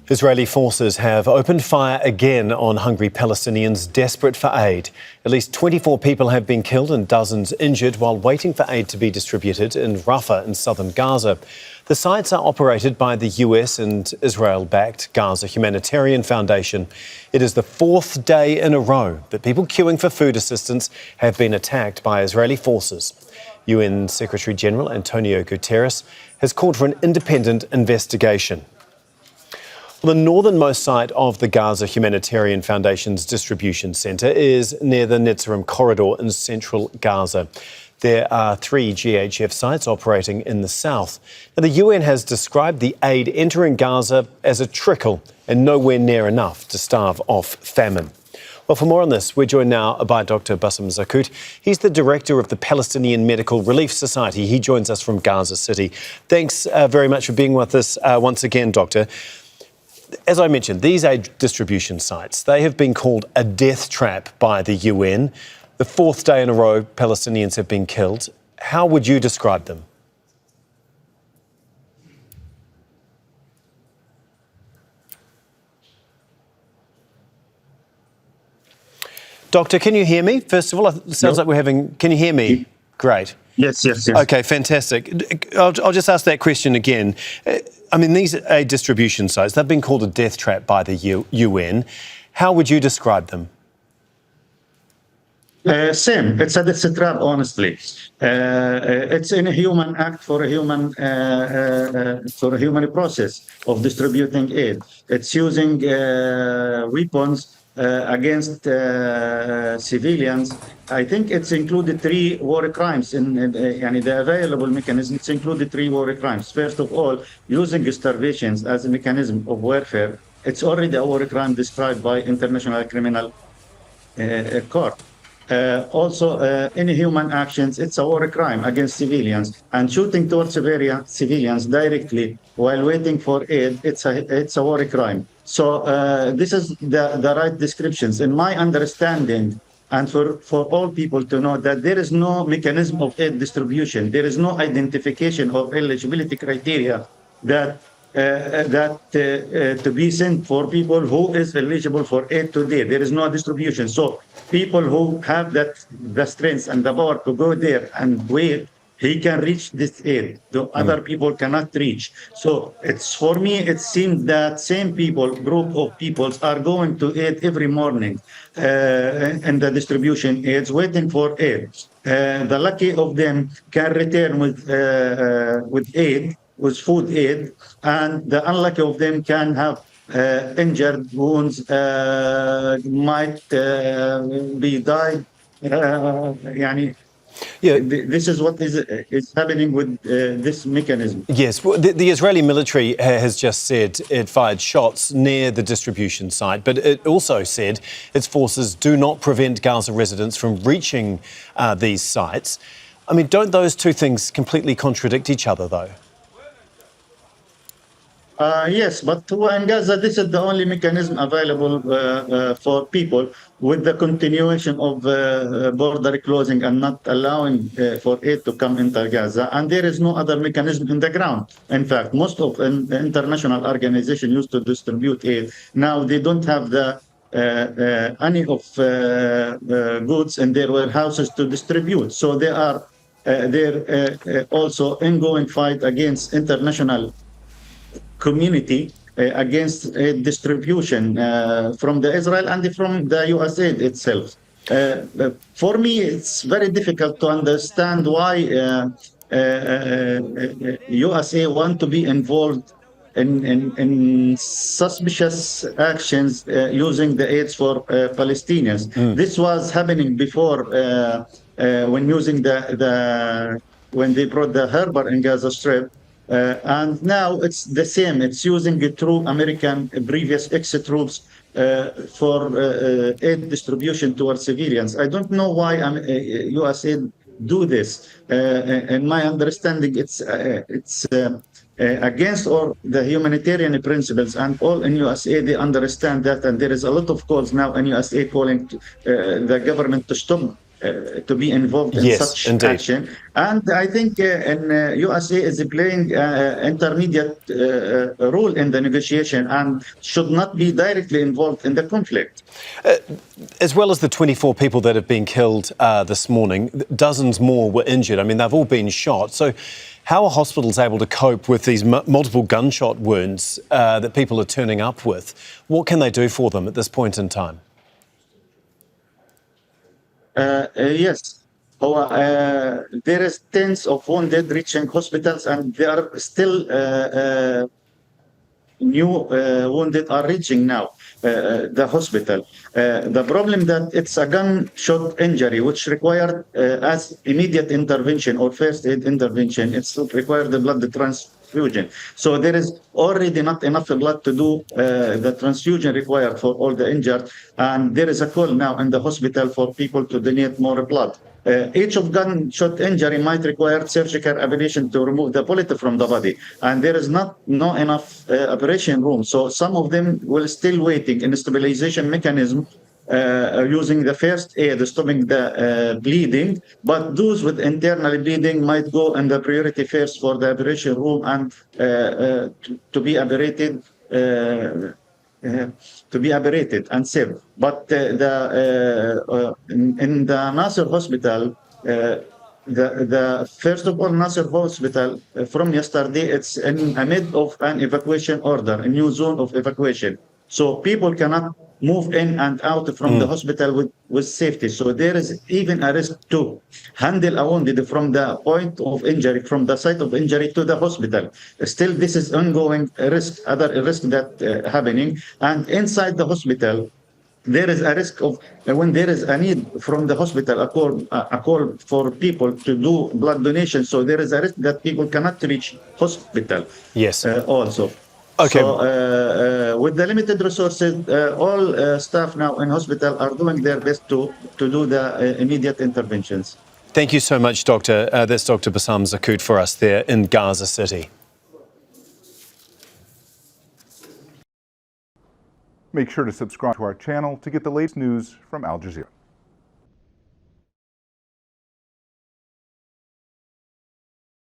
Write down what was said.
Israeli forces have opened fire again on hungry Palestinians desperate for aid. At least 24 people have been killed and dozens injured while waiting for aid to be distributed in Rafah in southern Gaza. The sites are operated by the US and Israel-backed Gaza Humanitarian Foundation. It is the fourth day in a row that people queuing for food assistance have been attacked by Israeli forces. UN Secretary-General Antonio Guterres has called for an independent investigation. The northernmost site of the Gaza Humanitarian Foundation's distribution centre is near the Netzarim corridor in central Gaza. There are 3 GHF sites operating in the south. Now, the UN has described the aid entering Gaza as a trickle and nowhere near enough to starve off famine. Well, for more on this, we're joined now by Dr. Bassam Zaqout. He's the director of the Palestinian Medical Relief Society. He joins us from Gaza City. Thanks very much for being with us once again, Doctor. As I mentioned, these aid distribution sites, they have been called a death trap by the UN. The fourth day in a row, Palestinians have been killed. How would you describe them? Doctor, can you hear me? First of all, it sounds like we're having... Can you hear me? Great. Yes. OK, fantastic. I'll just ask that question again. I mean, these aid distribution sites, they've been called a death trap by the UN. How would you describe them? Same. It's a death trap, honestly. It's an inhuman act for a human process of distributing aid. It's using weapons against civilians. I think it's included 3 war crimes in the available mechanism. It's included 3 war crimes. First of all, using starvations as a mechanism of warfare. It's already a war crime described by International Criminal Court. Also, inhuman actions, it's a war crime against civilians, and shooting towards civilians directly while waiting for aid, it's a war crime. So this is the right descriptions. In my understanding, and for all people to know, that there is no mechanism of aid distribution, there is no identification of eligibility criteria that to be sent for people who is eligible for aid today. There is no distribution. So people who have the strength and the power to go there and wait, he can reach this aid. The other people cannot reach. So for me, it seems that same group of peoples are going to aid every morning in the distribution aids, waiting for aid. The lucky of them can return with aid, with food aid, and the unlucky of them can have injured wounds, might be died. This is what is happening with this mechanism. Yes, well, the Israeli military has just said it fired shots near the distribution site, but it also said its forces do not prevent Gaza residents from reaching these sites. I mean, don't those two things completely contradict each other, though? Yes, but in Gaza, this is the only mechanism available for people, with the continuation of border closing and not allowing for aid to come into Gaza. And there is no other mechanism in the ground. In fact, most of the international organizations used to distribute aid. Now they don't have any of goods in their warehouses to distribute. So they are also ongoing fight against international community against distribution from the Israel and from the USAID itself. For me, it's very difficult to understand why USA want to be involved in suspicious actions using the aids for Palestinians. This was happening before when using when they brought the harbor in Gaza Strip. And now it's the same. It's using it through American previous ex-troops for aid distribution towards civilians. I don't know why USAID do this. In my understanding, it's against all the humanitarian principles, and all in USAID they understand that. And there is a lot of calls now in USAID calling the government to stop to be involved in Yes, such indeed. action. And I think USA is playing intermediate role in the negotiation and should not be directly involved in the conflict. As well as the 24 people that have been killed this morning, dozens more were injured. I mean, they've all been shot. So how are hospitals able to cope with these multiple gunshot wounds that people are turning up with? What can they do for them at this point in time? Yes. There is tens of wounded reaching hospitals, and there are still new wounded are reaching now the hospital. The problem that it's a gunshot injury, which required as immediate intervention or first aid intervention. It's required the blood transfusion. So there is already not enough blood to do the transfusion required for all the injured. And there is a call now in the hospital for people to donate more blood. Each of gunshot injury might require surgical ablation to remove the bullet from the body, and there is no enough operation room. So some of them will still waiting in a stabilization mechanism using the first aid, stopping the bleeding. But those with internal bleeding might go in the priority first for the operation room and to be operated. To be operated and saved. But in the Nasser Hospital, the first of all, Nasser Hospital from yesterday, it's in amid of an evacuation order, a new zone of evacuation. So people cannot move in and out from the hospital with safety. So there is even a risk to handle a wounded from the point of injury, from the site of injury to the hospital. Still, this is ongoing risk, other risk that happening. And inside the hospital, there is a risk of when there is a need from the hospital, a call for people to do blood donation. So there is a risk that people cannot reach hospital. Yes. Also. Okay. So with the limited resources, all staff now in hospital are doing their best to do the immediate interventions. Thank you so much, Doctor. That's Dr. Bassam Zaqout for us there in Gaza City. Make sure to subscribe to our channel to get the latest news from Al Jazeera.